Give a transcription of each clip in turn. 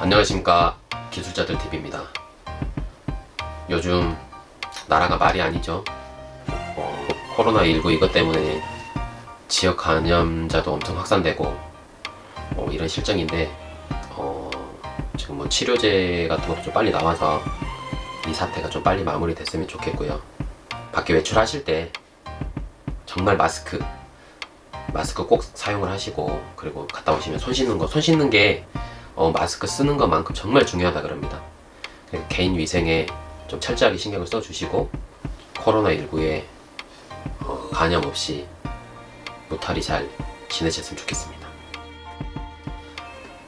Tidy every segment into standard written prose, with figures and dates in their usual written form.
안녕하십니까, 기술자들 TV입니다. 요즘 나라가 말이 아니죠. 코로나19 이것 때문에 지역 감염자도 엄청 확산되고 이런 실정인데 지금 뭐 치료제 같은 것도 좀 빨리 나와서 이 사태가 좀 빨리 마무리됐으면 좋겠고요. 밖에 외출하실 때 정말 마스크 꼭 사용을 하시고, 그리고 갔다 오시면 손 씻는 게 마스크 쓰는 것만큼 정말 중요하다 그럽니다. 개인 위생에 좀 철저하게 신경을 써주시고, 코로나19에 간염 없이 무탈히 잘 지내셨으면 좋겠습니다.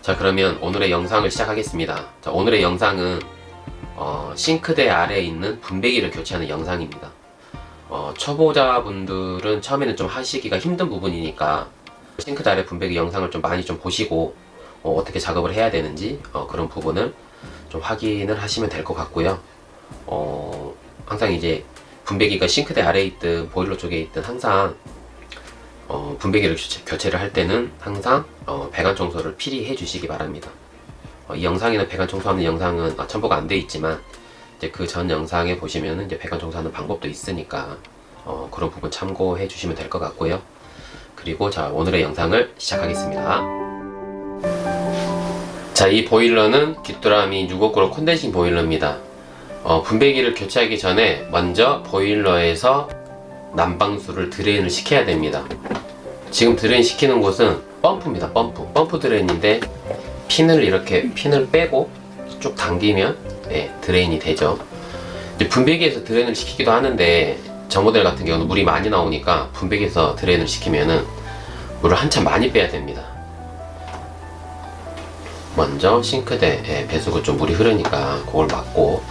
자, 그러면 오늘의 영상을 시작하겠습니다. 자, 오늘의 영상은 싱크대 아래에 있는 분배기를 교체하는 영상입니다. 초보자분들은 처음에는 좀 하시기가 힘든 부분이니까 싱크대 아래 분배기 영상을 좀 많이 보시고 어떻게 작업을 해야 되는지 그런 부분을 좀 확인을 하시면 될 것 같고요. 항상 이제 분배기가 싱크대 아래에 있든 보일러 쪽에 있든 항상 분배기를 교체를 할 때는 항상 배관 청소를 필히 해 주시기 바랍니다. 이 영상에는 배관 청소하는 영상은 첨부가 안 돼 있지만, 이제 그 전 영상에 보시면은 이제 배관 청소하는 방법도 있으니까 그런 부분 참고해 주시면 될 것 같고요. 그리고 자, 오늘의 영상을 시작하겠습니다. 자, 이 보일러는 귀뚜라미 659로 콘덴싱 보일러입니다. 분배기를 교체하기 전에 먼저 보일러에서 난방수를 드레인을 시켜야 됩니다. 지금 드레인 시키는 곳은 펌프입니다. 펌프 드레인인데 핀을 빼고 쭉 당기면 드레인이 되죠. 이제 분배기에서 드레인을 시키기도 하는데, 저 모델 같은 경우는 물이 많이 나오니까 분배기에서 드레인을 시키면은 물을 한참 많이 빼야 됩니다. 먼저 싱크대 배수구 쪽 물이 흐르니까 그걸 막고,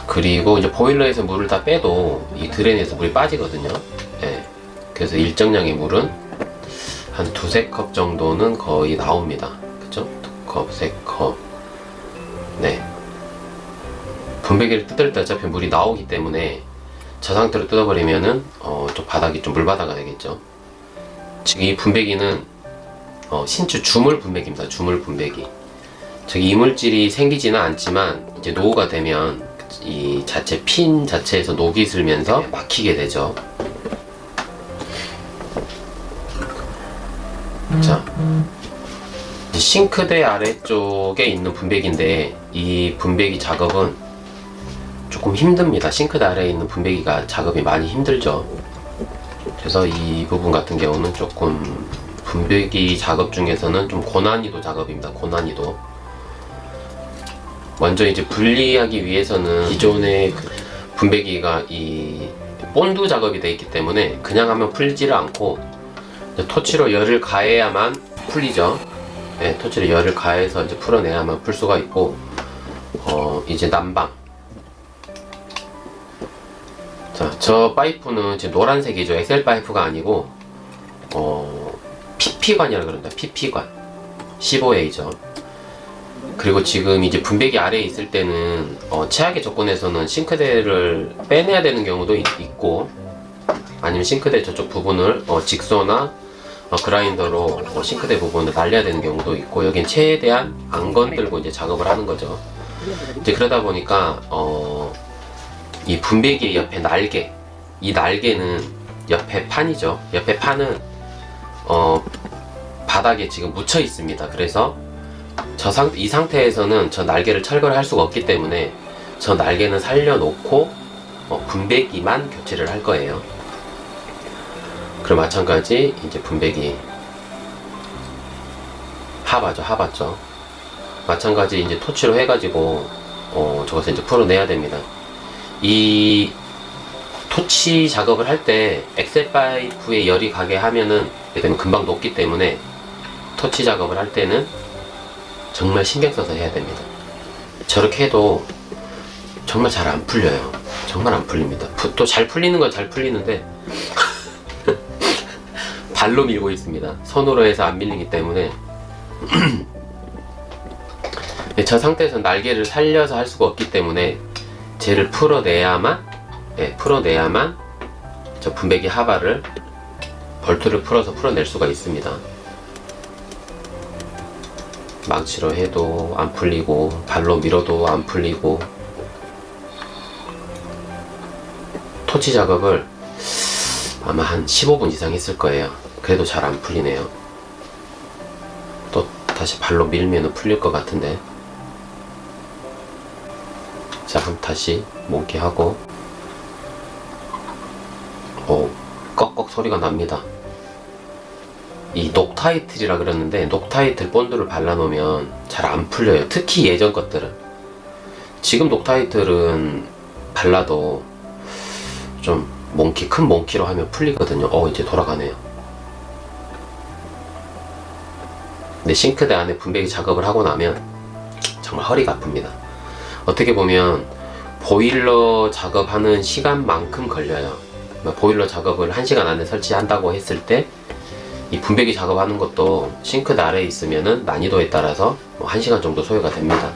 그리고 이제 보일러에서 물을 다 빼도 이 드레인에서 물이 빠지거든요. 그래서 일정량의 물은 한 2~3컵 정도는 거의 나옵니다. 그쵸? 2컵, 3컵. 네. 분배기를 뜯을 때 어차피 물이 나오기 때문에 저 상태로 뜯어버리면은 좀 바닥이 좀 물바다가 되겠죠. 지금 이 분배기는 신축 주물 분배기입니다. 주물 분배기. 저기 이물질이 생기지는 않지만 이제 노후가 되면 이 자체 핀 자체에서 녹이 슬면서 막히게 되죠. 자, 싱크대 아래쪽에 있는 분배기인데, 이 분배기 작업은 조금 힘듭니다. 싱크대 아래에 있는 분배기가 작업이 많이 힘들죠. 그래서 이 부분 같은 경우는 조금 분배기 작업 중에서는 좀 고난이도 작업입니다. 고난이도. 먼저 이제 분리하기 위해서는 기존의 분배기가 이 본드 작업이 되어 있기 때문에 그냥 하면 풀지를 않고 토치로 열을 가해야만 풀리죠. 토치로 열을 가해서 이제 풀어내야만 풀 수가 있고, 이제 난방. 자, 저 파이프는 지금 노란색이죠. 엑셀 파이프가 아니고 PP관이라고 그럽니다. PP관 15A죠. 그리고 지금 이제 분배기 아래에 있을 때는 최악의 조건에서는 싱크대를 빼내야 되는 경우도 있고, 아니면 싱크대 저쪽 부분을 직소나 그라인더로 싱크대 부분을 날려야 되는 경우도 있고, 여긴 최대한 안 건들고 이제 작업을 하는 거죠. 이제 그러다 보니까 이 분배기 옆에 날개, 이 날개는 옆에 판이죠. 옆에 판은 바닥에 지금 묻혀 있습니다. 그래서 이 상태에서는 저 날개를 철거를 할 수가 없기 때문에 저 날개는 살려놓고 분배기만 교체를 할 거예요. 그리고 마찬가지 이제 분배기 하바죠. 마찬가지 이제 토치로 해가지고 저것을 이제 풀어내야 됩니다. 이 토치 작업을 할 때 엑셀 파이프에 열이 가게 하면은 금방 녹기 때문에 토치 작업을 할 때는 정말 신경 써서 해야 됩니다. 저렇게 해도 정말 잘 안 풀려요. 정말 안 풀립니다. 또 잘 풀리는 건 잘 풀리는데 발로 밀고 있습니다. 손으로 해서 안 밀리기 때문에 저 상태에서 날개를 살려서 할 수가 없기 때문에 쟤를 풀어내야만 저 분배기 하바를 볼트를 풀어서 풀어낼 수가 있습니다. 망치로 해도 안 풀리고 발로 밀어도 안 풀리고 토치 작업을 아마 한 15분 이상 했을 거예요. 그래도 잘 안 풀리네요. 또 다시 발로 밀면 풀릴 것 같은데. 자, 그럼 다시 몽키 하고 꺽꺽 소리가 납니다. 이 녹타이틀이라 그러는데 녹타이틀 본드를 발라놓으면 잘 안 풀려요. 특히 예전 것들은. 지금 녹타이틀은 발라도 좀 몽키, 큰 몽키로 하면 풀리거든요. 이제 돌아가네요. 근데 싱크대 안에 분배기 작업을 하고 나면 정말 허리가 아픕니다. 어떻게 보면 보일러 작업하는 시간만큼 걸려요. 보일러 작업을 1시간 안에 설치한다고 했을 때 이 분배기 작업하는 것도 싱크대 아래에 있으면은 난이도에 따라서 1시간 정도 소요가 됩니다.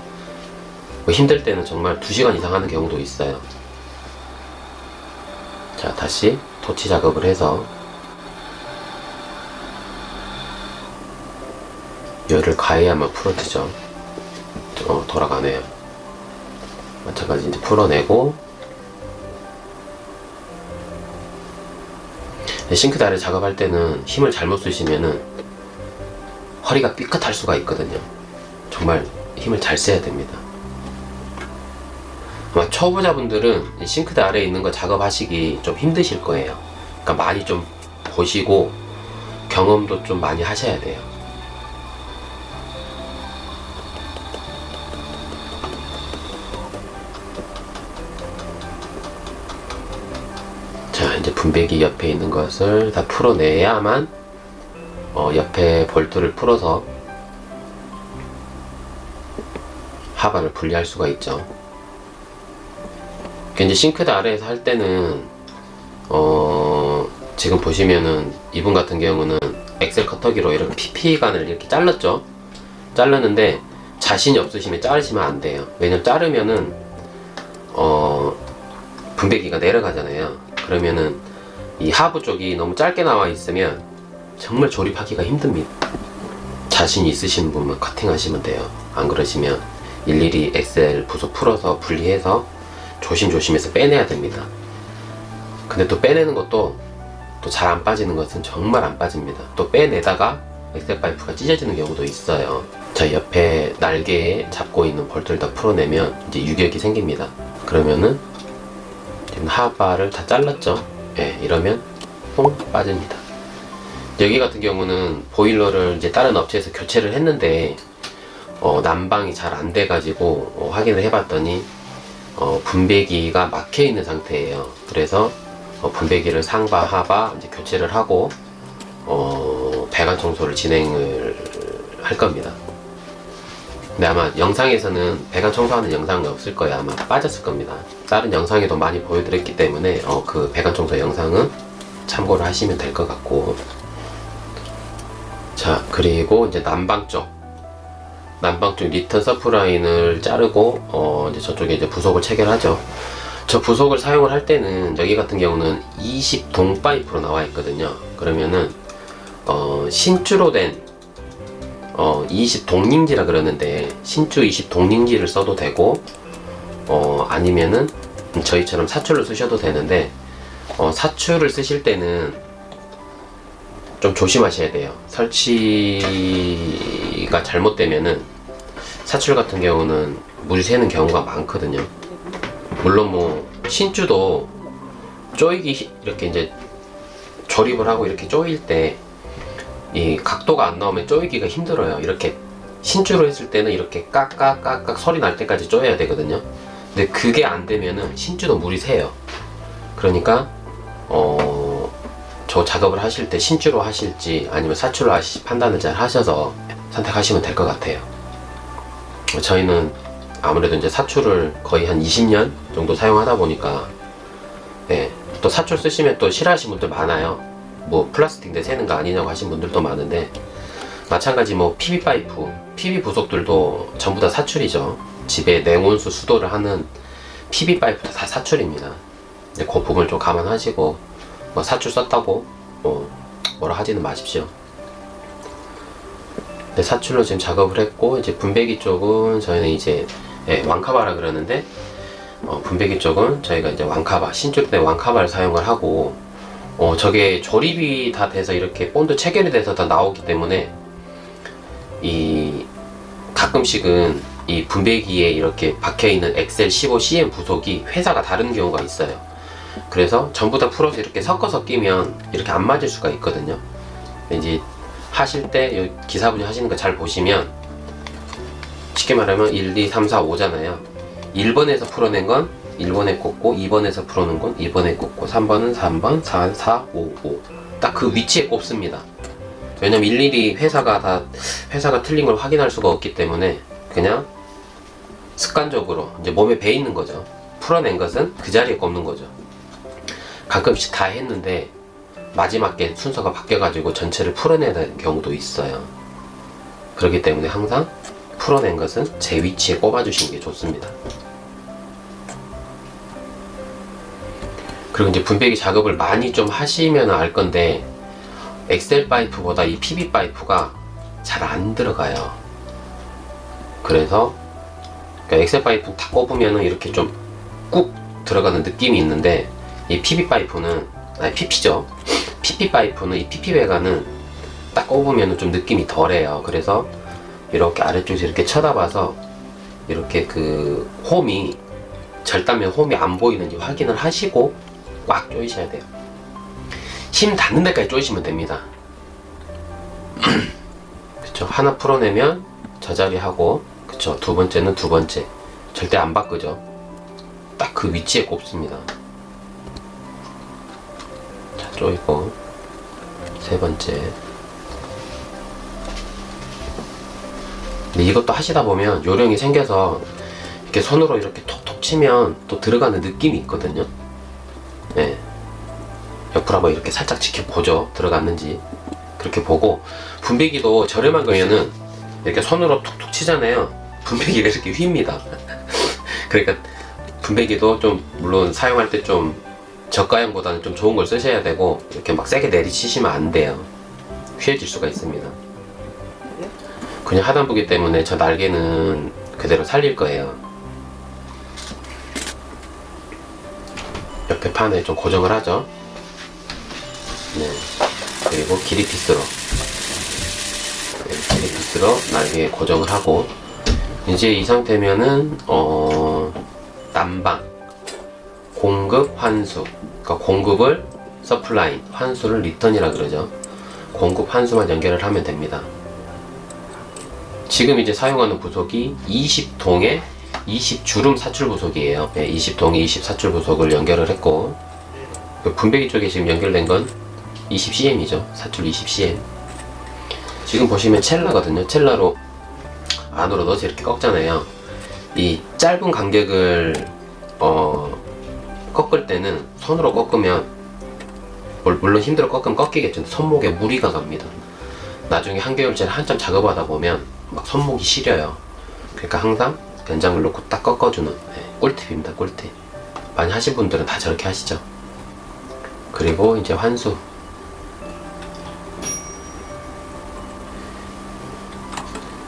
힘들 때는 정말 2시간 이상 하는 경우도 있어요. 자, 다시 토치 작업을 해서 열을 가해야만 풀어지죠. 돌아가네요. 마찬가지 이제 풀어내고, 싱크대 아래 작업할 때는 힘을 잘못 쓰시면은 허리가 삐끗할 수가 있거든요. 정말 힘을 잘 써야 됩니다. 아마 초보자분들은 싱크대 아래에 있는 거 작업하시기 좀 힘드실 거예요. 그러니까 많이 좀 보시고 경험도 좀 많이 하셔야 돼요. 자, 이제 분배기 옆에 있는 것을 다 풀어내야만 옆에 볼트를 풀어서 하바를 분리할 수가 있죠. 이제 싱크대 아래에서 할 때는 지금 보시면은 이분 같은 경우는 엑셀 커터기로 이렇게 PP간을 이렇게 잘랐죠. 자르는데 자신이 없으시면 자르시면 안 돼요. 왜냐면 자르면은 분배기가 내려가잖아요. 그러면은 이 하부 쪽이 너무 짧게 나와 있으면 정말 조립하기가 힘듭니다. 자신이 있으신 분만 커팅하시면 돼요. 안 그러시면 일일이 엑셀 부속 풀어서 분리해서 조심조심해서 빼내야 됩니다. 근데 또 빼내는 것도 또 잘 안 빠지는 것은 정말 안 빠집니다. 또 빼내다가 엑셀 파이프가 찢어지는 경우도 있어요. 자, 옆에 날개에 잡고 있는 볼트를 다 풀어내면 이제 유격이 생깁니다. 그러면은 지금 하바를 다 잘랐죠. 이러면 퐁 빠집니다. 여기 같은 경우는 보일러를 이제 다른 업체에서 교체를 했는데 난방이 잘 안 돼가지고 확인을 해봤더니 분배기가 막혀 있는 상태예요. 그래서 분배기를 상바 하바 이제 교체를 하고 배관 청소를 진행을 할 겁니다. 근데 아마 영상에서는 배관 청소하는 영상이 없을 거예요. 아마 빠졌을 겁니다. 다른 영상에도 많이 보여드렸기 때문에 그 배관 청소 영상은 참고를 하시면 될 것 같고. 자, 그리고 이제 난방 쪽 리턴 서프라인을 자르고 이제 저쪽에 이제 부속을 체결하죠. 저 부속을 사용을 할 때는 여기 같은 경우는 20동 파이프로 나와 있거든요. 그러면은 신주로 된 20동링지라 그러는데 신주 20동링지를 써도 되고 아니면은 저희처럼 사출을 쓰셔도 되는데 사출을 쓰실 때는 좀 조심하셔야 돼요. 설치가 잘못되면은 사출 같은 경우는 물 새는 경우가 많거든요. 물론 뭐 신주도 조이기 이렇게 이제 조립을 하고 이렇게 조일 때 이 각도가 안 나오면 조이기가 힘들어요. 이렇게 신주로 했을 때는 이렇게 깍깍깍깍 소리 날 때까지 조여야 되거든요. 근데 그게 안 되면은 신주도 물이 새요. 그러니까 저 작업을 하실 때 신주로 하실지 아니면 사출로 판단을 잘 하셔서 선택하시면 될 것 같아요. 저희는 아무래도 이제 사출을 거의 한 20년 정도 사용하다 보니까 또 사출 쓰시면 또 싫어하시는 분들 많아요. 뭐 플라스틱 새는 거 아니냐고 하신 분들도 많은데 마찬가지 뭐 PB 파이프, PB 부속들도 전부 다 사출이죠. 집에 냉온수 수도를 하는 PB 파이프도 다 사출입니다. 그 부분을 좀 감안하시고 사출 썼다고 뭐라 하지는 마십시오. 네, 사출로 지금 작업을 했고, 이제 분배기 쪽은 저희는 이제 왕카바라 그러는데, 분배기 쪽은 저희가 이제 왕카바, 신조된 왕카바를 사용을 하고, 저게 조립이 다 돼서 이렇게 본드 체결이 돼서 다 나오기 때문에, 가끔씩은 이 분배기에 이렇게 박혀있는 엑셀 15cm 부속이 회사가 다른 경우가 있어요. 그래서 전부 다 풀어서 이렇게 섞어서 끼면 이렇게 안 맞을 수가 있거든요. 이제 하실 때 기사분이 하시는 거 잘 보시면, 쉽게 말하면 1, 2, 3, 4, 5잖아요. 1번에서 풀어낸 건 1번에 꽂고, 2번에서 풀어낸 건 2번에 꽂고, 3번은 3번, 4, 4, 5, 5. 딱 그 위치에 꼽습니다. 왜냐면 일일이 회사가 틀린 걸 확인할 수가 없기 때문에 그냥 습관적으로 이제 몸에 배 있는 거죠. 풀어낸 것은 그 자리에 꼽는 거죠. 가끔씩 다 했는데 마지막에 순서가 바뀌어가지고 전체를 풀어내야 되는 경우도 있어요. 그렇기 때문에 항상 풀어낸 것은 제 위치에 꼽아주시는 게 좋습니다. 그리고 이제 분배기 작업을 많이 좀 하시면 알 건데, 엑셀 파이프보다 이 PB 파이프가 잘 안 들어가요. 그래서 엑셀 파이프 다 꼽으면 이렇게 좀 꾹 들어가는 느낌이 있는데, 이 PB 파이프는, 아니 PP죠. PP 파이프는, 이 PP 배관은 딱 꼽으면 좀 느낌이 덜해요. 그래서 이렇게 아래쪽에서 이렇게 쳐다봐서 이렇게 그 홈이, 절단면 홈이 안 보이는지 확인을 하시고 꽉 조이셔야 돼요. 힘 닿는 데까지 조이시면 됩니다. 그쵸? 하나 풀어내면 저 자리 하고, 그쵸? 두 번째는 두 번째. 절대 안 바꾸죠. 딱 그 위치에 꼽습니다. 자, 조이고, 세 번째. 근데 이것도 하시다 보면 요령이 생겨서 이렇게 손으로 이렇게 톡톡 치면 또 들어가는 느낌이 있거든요. 네. 옆으로 한번 이렇게 살짝 지켜보죠. 들어갔는지. 그렇게 보고, 분배기도 저렴한 거에는 이렇게 손으로 툭툭 치잖아요. 분배기가 이렇게 휩니다. 그러니까 분배기도 좀, 물론 사용할 때 좀 저가형보다는 좀 좋은 걸 쓰셔야 되고, 이렇게 막 세게 내리치시면 안 돼요. 휘어질 수가 있습니다. 그냥 하단부기 때문에 저 날개는 그대로 살릴 거예요. 옆에 판에 좀 고정을 하죠. 네. 그리고 기리피스로 날개 고정을 하고, 이제 이 상태면은 난방, 공급, 환수. 그러니까 공급을 서플라인, 환수를 리턴이라 그러죠. 공급, 환수만 연결을 하면 됩니다. 지금 이제 사용하는 부속이 20동의 20주름 사출 부속이에요. 네, 20동의 20 사출 부속을 연결을 했고, 분배기 쪽에 지금 연결된 건 20cm이죠. 사출 20cm. 지금 보시면 첼라거든요. 첼라로 안으로 넣어서 이렇게 꺾잖아요. 이 짧은 간격을 꺾을 때는 손으로 꺾으면, 물론 힘들어 꺾으면 꺾이겠죠. 손목에 무리가 갑니다. 나중에 한겨울째를 한참 작업하다 보면 막 손목이 시려요. 그러니까 항상 연장을 놓고 딱 꺾어주는, 꿀팁입니다. 꿀팁. 많이 하신 분들은 다 저렇게 하시죠. 그리고 이제 환수.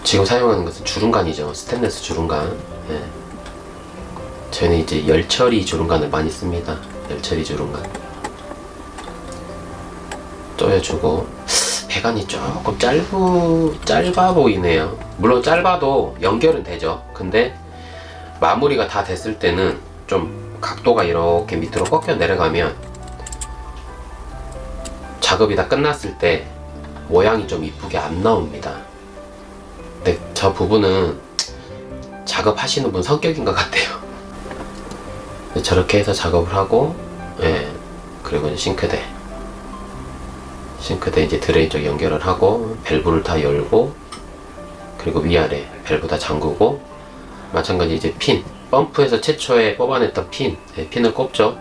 지금 사용하는 것은 주름간이죠. 스테인리스 주름간. 예. 저희는 이제 열처리 주름간을 많이 씁니다. 열처리 주름간. 조여주고, 배관이 조금 짧아 보이네요. 물론 짧아도 연결은 되죠. 근데 마무리가 다 됐을 때는 좀 각도가 이렇게 밑으로 꺾여 내려가면 작업이 다 끝났을 때 모양이 좀 이쁘게 안 나옵니다. 근데 저 부분은 작업하시는 분 성격인 것 같아요. 저렇게 해서 작업을 하고, 그리고 이제 싱크대 이제 드레인 쪽 연결을 하고, 밸브를 다 열고, 그리고 위아래 밸브 다 잠그고, 마찬가지 이제 핀, 펌프에서 최초에 뽑아냈던 핀을 꼽죠.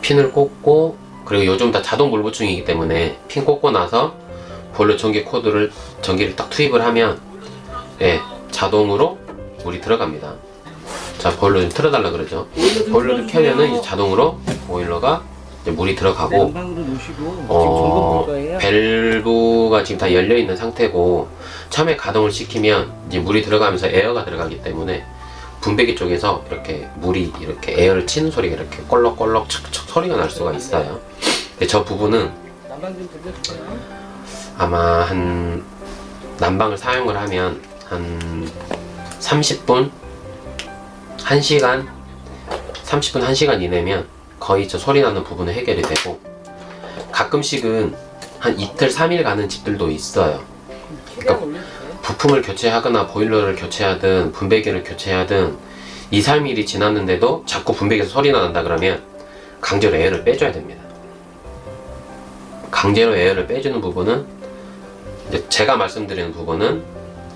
핀을 꼽고, 그리고 요즘 다 자동 물 보충이기 때문에 핀 꼽고 나서 보일러 전기 코드를, 전기를 딱 투입을 하면 자동으로 물이 들어갑니다. 자, 보일러 좀 틀어달라 그러죠. 보일러를 켜면은 이제 자동으로 보일러가 이제 물이 들어가고 난방으로 놓으시고 지금 점검 볼 거예요. 밸브가 지금 다 열려 있는 상태고 처음에 가동을 시키면 이제 물이 들어가면서 에어가 들어가기 때문에 분배기 쪽에서 이렇게 물이 이렇게 에어를 치는 소리가 이렇게 꼴럭꼴럭 척척 소리가 날 수가 있어요. 근데 저 부분은 난방 좀 돌려주세요. 아마 한 난방을 사용을 하면 한 30분 1시간 30분 1시간 이내면 거의 저 소리 나는 부분은 해결이 되고, 가끔씩은 한 이틀 3일 가는 집들도 있어요. 최대한 올려주세요. 부품을 교체하거나 보일러를 교체하든 분배기를 교체하든 2, 3일이 지났는데도 자꾸 분배기에서 소리가 난다 그러면 강제로 에어를 빼줘야 됩니다. 강제로 에어를 빼주는 부분은 이제 제가 말씀드리는 부분은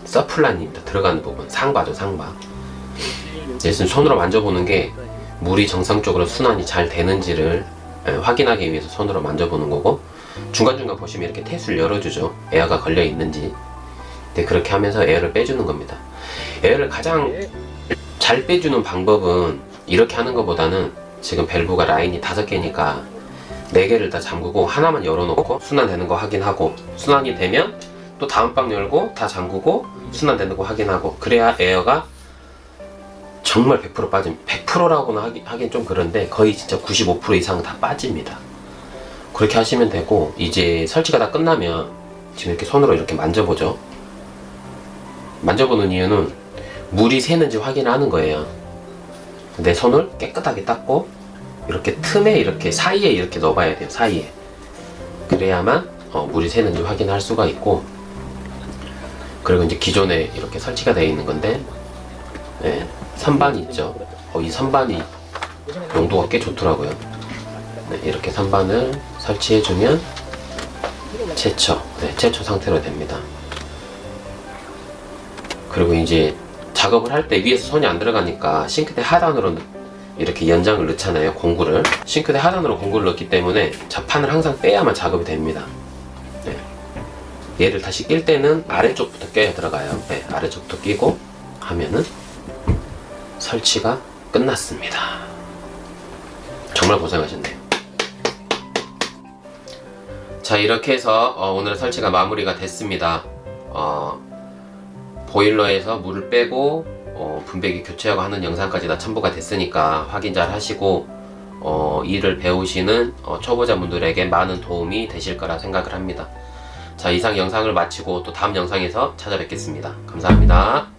서플라이입니다. 들어가는 부분, 상바죠, 상바. 예를 손으로 만져보는 게 물이 정상적으로 순환이 잘 되는지를 확인하기 위해서 손으로 만져보는 거고, 중간중간 보시면 이렇게 태수를 열어주죠. 에어가 걸려 있는지. 네, 그렇게 하면서 에어를 빼주는 겁니다. 에어를 가장 잘 빼주는 방법은 이렇게 하는 것보다는, 지금 밸브가 라인이 5개니까 4개를 다 잠그고 하나만 열어놓고 순환되는 거 확인하고, 순환이 되면 또 다음 방 열고 다 잠그고 순환되는 거 확인하고, 그래야 에어가 정말 100% 빠짐. 100%라고는 하긴 좀 그런데 거의 진짜 95% 이상 다 빠집니다. 그렇게 하시면 되고, 이제 설치가 다 끝나면 지금 이렇게 손으로 이렇게 만져보죠. 만져보는 이유는 물이 새는지 확인하는 거예요. 내 손을 깨끗하게 닦고 이렇게 틈에 이렇게 사이에 이렇게 넣어봐야 돼요. 사이에. 그래야만 물이 새는지 확인할 수가 있고, 그리고 이제 기존에 이렇게 설치가 되어 있는 건데, 네, 선반이 있죠. 이 선반이 용도가 꽤 좋더라고요. 네, 이렇게 선반을 설치해주면 제초, 제초 상태로 됩니다. 그리고 이제 작업을 할 때 위에서 손이 안 들어가니까 싱크대 하단으로 이렇게 연장을 넣잖아요. 공구를. 싱크대 하단으로 공구를 넣기 때문에 자판을 항상 빼야만 작업이 됩니다. 네. 얘를 다시 낄 때는 아래쪽부터 껴야 들어가요. 네, 아래쪽부터 끼고 하면은 설치가 끝났습니다. 정말 고생하셨네요. 자, 이렇게 해서 오늘의 설치가 마무리가 됐습니다. 보일러에서 물을 빼고 분배기 교체하고 하는 영상까지 다 첨부가 됐으니까 확인 잘 하시고 일을 배우시는 초보자분들에게 많은 도움이 되실 거라 생각을 합니다. 자, 이상 영상을 마치고 또 다음 영상에서 찾아뵙겠습니다. 감사합니다.